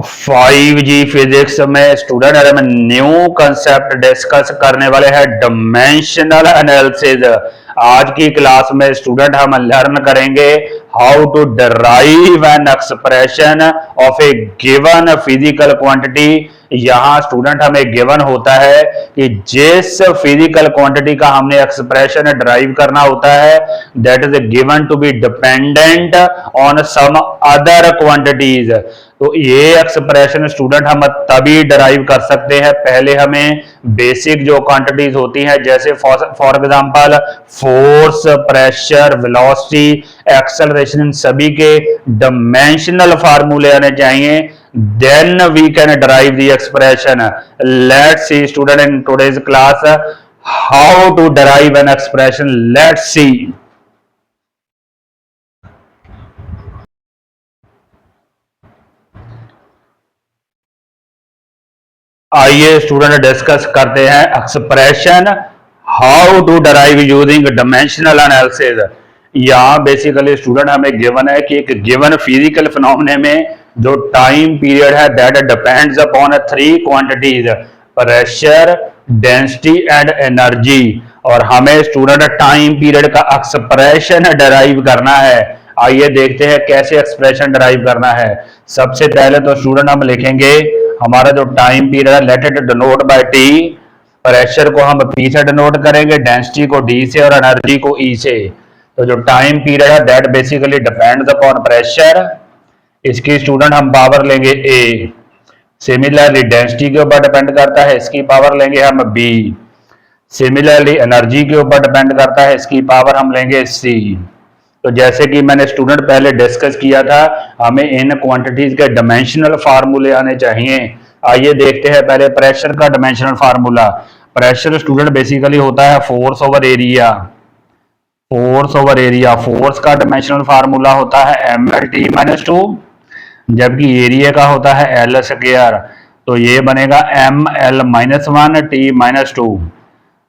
5G physics में student हम new concept discuss करने वाले हैं, डायमेंशनल एनालिसिस। आज की क्लास में स्टूडेंट हम लर्न करेंगे how to derive an expression of a given physical quantity. यहाँ स्टूडेंट हमें गिवन होता है कि जिस फिजिकल क्वांटिटी का हमने एक्सप्रेशन डिराइव करना होता है, that is given to be dependent on some other quantities. तो ये एक्सप्रेशन स्टूडेंट हम तभी डिराइव कर सकते हैं, पहले हमें बेसिक जो क्वांटिटीज होती हैं, जैसे for example force, pressure, velocity, acceleration, इन सभी के डायमेंशनल फार्मूले आने चाहिए। then we can derive the expression. Let's see student in today's class how to derive an expression. Let's see. आइए स्टूडेंट डिस्कस करते हैं expression how to derive using dimensional analysis. यहाँ बेसिकली स्टूडेंट हमें given है कि एक given physical phenomena में जो टाइम पीरियड है that depends upon 3 quantities, pressure, density and energy. और हमें स्टूडेंट टाइम पीरियड का एक्सप्रेशन डराइव करना है। आइए देखते हैं कैसे एक्सप्रेशन डराइव करना है। सबसे पहले तो स्टूडेंट हम लिखेंगे हमारा जो टाइम पीरियड है, let it denote by t. Pressure को हम पी से डिनोट करेंगे, डेंसिटी को डी से और एनर्जी को ई से। तो जो टाइम पीरियड है that basically depends upon pressure, इसकी स्टूडेंट हम पावर लेंगे ए। सिमिलरली डेंसिटी के ऊपर डिपेंड करता है, इसकी पावर लेंगे हम बी। सिमिलरली एनर्जी के ऊपर डिपेंड करता है, इसकी पावर हम लेंगे सी। तो जैसे कि मैंने स्टूडेंट पहले डिस्कस किया था, हमें इन क्वांटिटीज के डायमेंशनल फार्मूले आने चाहिए। आइए देखते हैं पहले प्रेशर का dimensional formula. Pressure student basically होता है force over area. Force over area, force का डायमेंशनल फार्मूला होता है ml/t-2, जबकि एरिया का होता है एल स्क्वायर। तो ये बनेगा ml-1 t-2।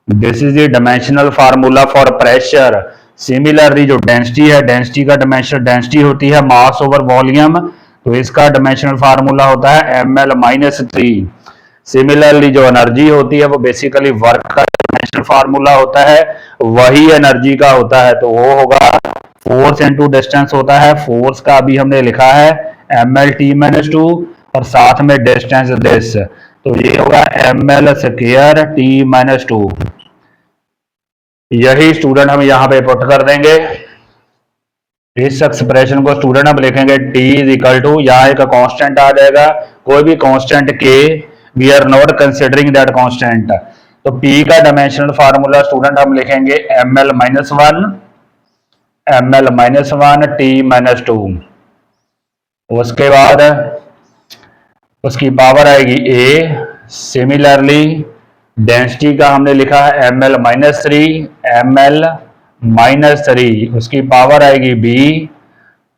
This is the dimensional formula for pressure. Similarly जो डेंसिटी है, डेंसिटी का डायमेंशन, डेंसिटी होती है मास ओवर वॉल्यूम, तो इसका डायमेंशनल फार्मूला होता है ml-3। सिमिलरली जो एनर्जी होती है वो बेसिकली वर्क का डायमेंशनल फार्मूला होता है, वही एनर्जी का होता है। तो वो होगा फोर्स इनटू डिस्टेंस होता है। फोर्स का अभी हमने लिखा है ml/t-2 और साथ में डिस्टेंस दिस, तो ये होगा ml²t-2। यही स्टूडेंट हम यहाँ पे पुट कर देंगे। इस एक्सप्रेशन को स्टूडेंट हम लिखेंगे t इज इक्वल टू, यहाँ एक कांस्टेंट आ जाएगा, कोई भी constant k, we are not considering that constant. तो p का डायमेंशनल फार्मूला स्टूडेंट हम लिखेंगे ml-1 t-2। उसके बाद उसकी पावर आएगी a। सिमिलरली डेंसिटी का हमने लिखा है ml-3, उसकी पावर आएगी b।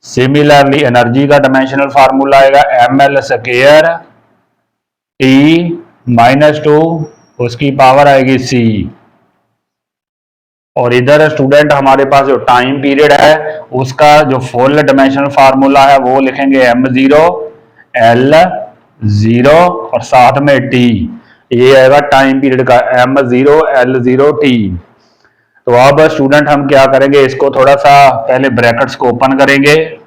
सिमिलरली एनर्जी का डायमेंशनल फार्मूला आएगा ml²t-2, उसकी पावर आएगी c। और इधर स्टूडेंट हमारे पास जो टाइम पीरियड है उसका जो फुल डायमेंशनल फार्मूला है वो लिखेंगे m0l0 और साथ में t। ये आएगा टाइम पीरियड का m0l0t। तो अब स्टूडेंट हम क्या करेंगे, इसको थोड़ा सा पहले ब्रैकेट्स को ओपन करेंगे।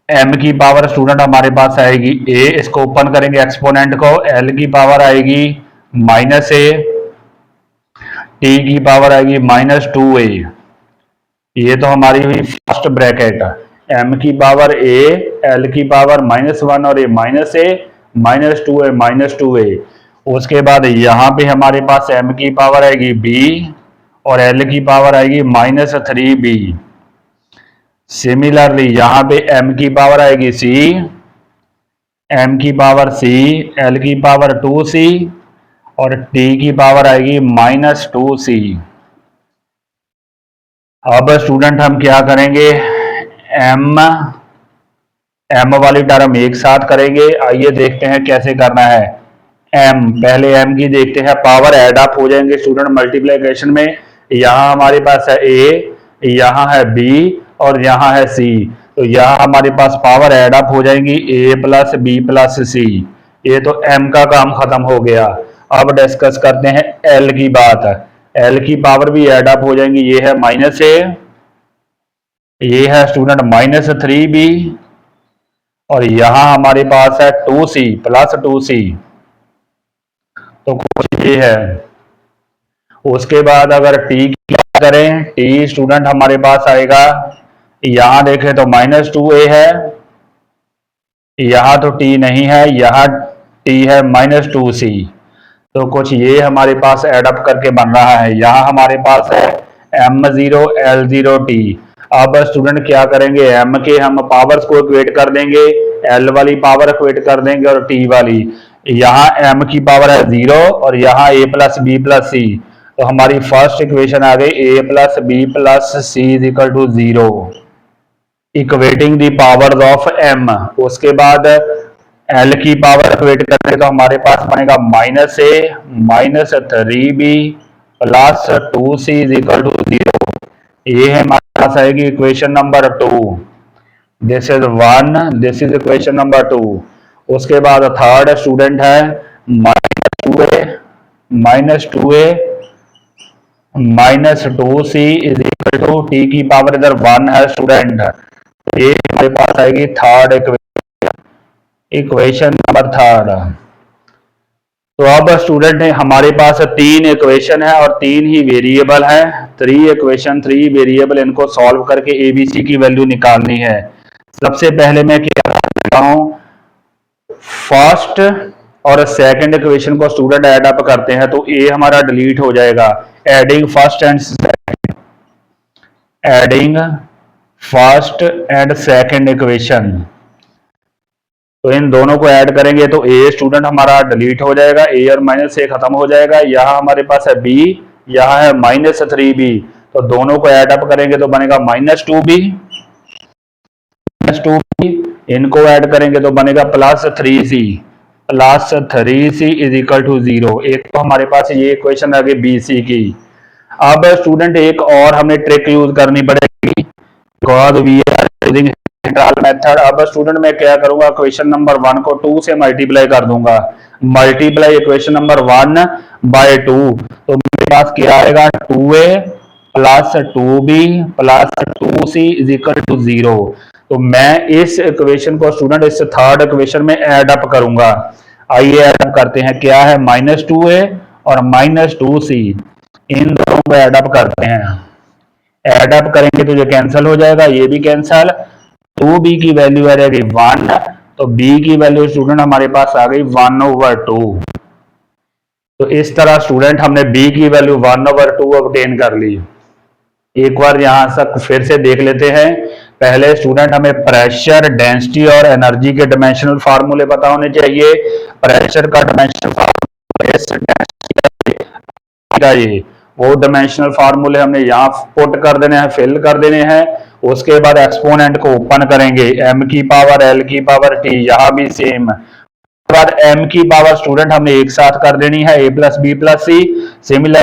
m की पावर स्टूडेंट हमारे पास आएगी a, इसको ओपन करेंगे एक्सपोनेंट को, l की पावर आएगी -a, t की पावर आएगी -2a। ये तो हमारी हुई फर्स्ट ब्रैकेट। m की पावर a, l की पावर -1 और a -2a। उसके बाद यहाँ पे हमारे पास m की पावर आएगी b और l की पावर आएगी -3b। सिमिलरली यहाँ पे m की पावर आएगी c, m की पावर c, l की पावर 2c और t की पावर आएगी -2c। अब स्टूडेंट हम क्या करेंगे, m वाली टर्म एक साथ करेंगे। आइए देखते हैं कैसे करना है। पहले m की देखते हैं, पावर ऐड अप हो जाएंगे स्टूडेंट मल्टीप्लिकेशन में। यहाँ हमारे पास है a, यहाँ है b और यहाँ है c। तो यहाँ हमारे पास पावर ऐड अप हो जाएंगी a प्लस बी प्लस सी। ये तो m का काम खत्म हो गया। अब डिस्कस करते हैं l की बात। l की पावर भी ऐड अप हो जाएंगी। ये है माइनस a, ये है स्टूडेंट माइनस 3b, और यहां हमारे पास है 2c प्लस 2c। तो कुछ ये है। उसके बाद अगर t की बात करें, t स्टूडेंट हमारे पास आएगा, यहां देखें तो माइनस 2a है, यहां तो t नहीं है, यहां t है माइनस 2c। तो कुछ ये हमारे पास एडअप करके बन रहा है। यहाँ हमारे पास है m0 l0 t। अब स्टूडेंट क्या करेंगे, m के हम पावर्स को इक्वेट कर देंगे, l वाली पावर इक्वेट कर देंगे और t वाली। यहाँ m की पावर है 0 और यहाँ a plus B plus c. तो हमारी फर्स्ट इक्वेशन आ गई a plus B plus c is equal to 0, equating the powers of m। उसके बाद L की पावर इक्वेट करें तो हमारे पास बनेगा minus a minus 3b plus 2c is equal to 0। ये है हमारे पास आएगी equation number 2। This is 1, this is equation number 2। उसके बाद थर्ड स्टूडेंट है minus 2a minus 2c is equal to t की पावर इधर 1 है स्टूडेंट। ये हमारे पास आएगी थर्ड इक्वेशन नंबर थर्ड। तो अब स्टूडेंट है हमारे पास तीन इक्वेशन है और तीन ही वेरिएबल है। 3 इक्वेशन 3 वेरिएबल, इनको सॉल्व करके एबीसी की वैल्यू निकालनी है। सबसे पहले मैं क्या करता हूं, फर्स्ट और सेकंड इक्वेशन को स्टूडेंट ऐड अप करते हैं तो ए हमारा डिलीट हो जाएगा। Adding first and second, adding first and second equation, तो इन दोनों को ऐड करेंगे तो ए स्टूडेंट हमारा डिलीट हो जाएगा, ए और माइनस ए खत्म हो जाएगा। यहाँ हमारे पास है बी, यहाँ है माइनस 3b, तो दोनों को ऐड अप करेंगे तो बनेगा माइनस 2b, इनको ऐड करेंगे तो बनेगा plus 3c, plus 3c is equal to 0। एक तो हमारे पास ये इक्वेशन आ गई बी सी की। अब स्टूडेंट एक और हमें ट्रिक यूज करनी पड़ेगी, because we are using integral method. अब स्टूडेंट मैं क्या करूंगा, इक्वेशन नंबर 1 को 2 से मल्टीप्लाई कर दूंगा, मल्टीप्लाई इक्वेशन नंबर 1 बाय 2, तो मेरे पास क्या आएगा 2a plus 2b plus 2c is equal to 0। तो मैं इस इक्वेशन को स्टूडेंट इस थर्ड इक्वेशन में ऐड अप करूंगा। आइए ऐड अप करते हैं, क्या है माइनस 2a और माइनस 2c, इन दोनों को ऐड अप करते हैं। ऐड अप करेंगे तो ये कैंसिल हो जाएगा, ये भी कैंसिल। 2b की वैल्यू आ जाएगी 1, तो b की वैल्यू स्टूडेंट हमारे पास आ गई 1/2। तो इस तरह स्टूडेंट हमने b की वैल्यू 1/2 ऑब्टेन कर ली। एक बार यहां तक फिर से देख लेते हैं। पहले स्टूडेंट हमें प्रेशर, डेंसिटी और एनर्जी के डायमेंशनल फार्मूले पता होने चाहिए। प्रेशर का डायमेंशनल फार्मूला, ये वो डायमेंशनल फार्मूले हमने यहाँ पुट कर देने हैं, फिल कर देने हैं। उसके बाद एक्सपोनेंट को ओपन करेंगे, m की पावर l की पावर t, यहाँ भी सेम। बाद m की पावर स्टूडेंट हमने एक साथ कर देनी है, a plus B plus C, similar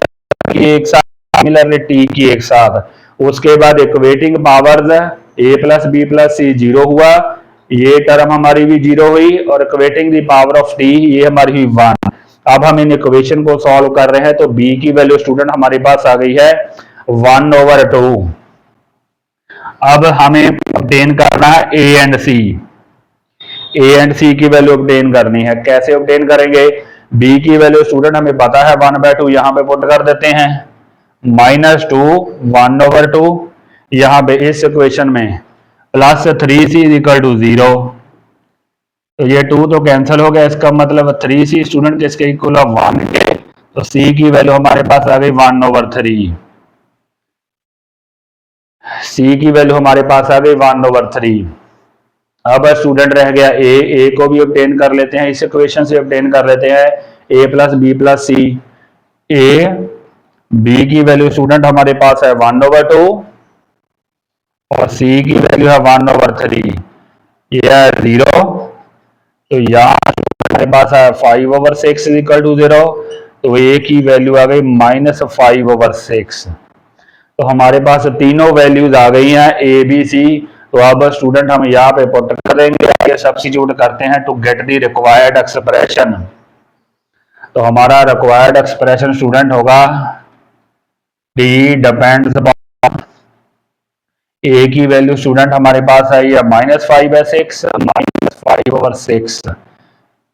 एक साथ, सिमिलरली t की एक साथ। उसके बाद equating powers, a plus B plus C 0 हुआ, ये टर्म हमारी भी 0 हुई, और equating the power of t ये हमारी हुई 1। अब हम इन इक्वेशन को सॉल्व कर रहे हैं तो b की वैल्यू स्टूडेंट हमारे पास आ गई है 1/2। अब हमें ऑब्टेन करना है a and c, a and c की वैल्यू ऑब्टेन करनी है। कैसे ऑब्टेन करेंगे, b की वैल्यू स्टूडेंट हमें पता है 1/2, यहां पे पुट कर देते हैं, -2 1/2, यहां पे इस इक्वेशन में plus 3c is equal to 0, तो ये 2 तो कैंसिल हो गया, इसका मतलब 3c स्टूडेंट किसके इक्वल है 1 के, तो c की वैल्यू हमारे पास आ गई 1/3, c की वैल्यू हमारे पास आ गई 1/3। अब स्टूडेंट रह गया a को भी ऑब्टेन कर लेते हैं, इस इक्वेशन से ऑब्टेन कर लेते हैं, a plus B plus c. b की वैल्यू स्टूडेंट हमारे पास है 1/2 और c की वैल्यू है 1/3, ये है 0, तो यहाँ हमारे पास है 5/6 इज इक्वल टू 0, तो a की वैल्यू आ गई -5/6। तो हमारे पास तीनों वैल्यूज आ गई हैं, a b c तो अब स्टूडेंट हम यहाँ पे पुट कर देंगे, सब्स्टिट्यूट करते हैं to get the required expression. तो हमारा रिक्वायर्ड एक्सप्रेशन स्टूडेंट होगा डी डिपेंड्स अपॉन, ए की वैल्यू स्टूडेंट हमारे पास आई है -5/6 -5/6,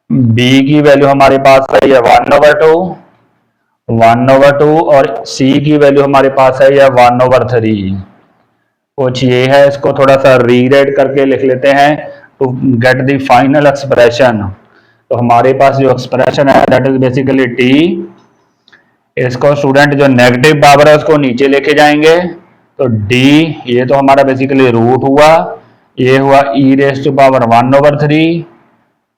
बी की वैल्यू हमारे पास आई है 1/2 और सी की वैल्यू हमारे पास आई है 1/3। कुछ ये है, इसको थोड़ा सा रीराइट करके लिख लेते हैं to get the final expression. तो हमारे पास जो एक्सप्रेशन है दैट इज बेसिकली टी, इसको स्टूडेंट जो नेगेटिव पावर है उसको नीचे लेके जाएंगे, तो डी ये तो हमारा बेसिकली रूट हुआ, ये हुआ e⁻⁴,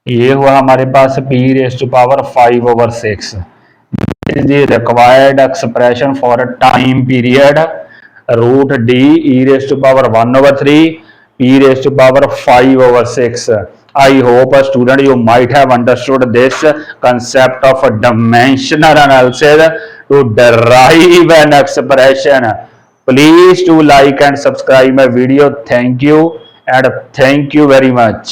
ये हुआ हमारे पास p⁻⁵। is the required expression for a time period root d e⁻⁴ p⁻⁵. I hope student you might have understood this concept of dimensional analysis to derive an expression. Please do like and subscribe my video. Thank you and thank you very much.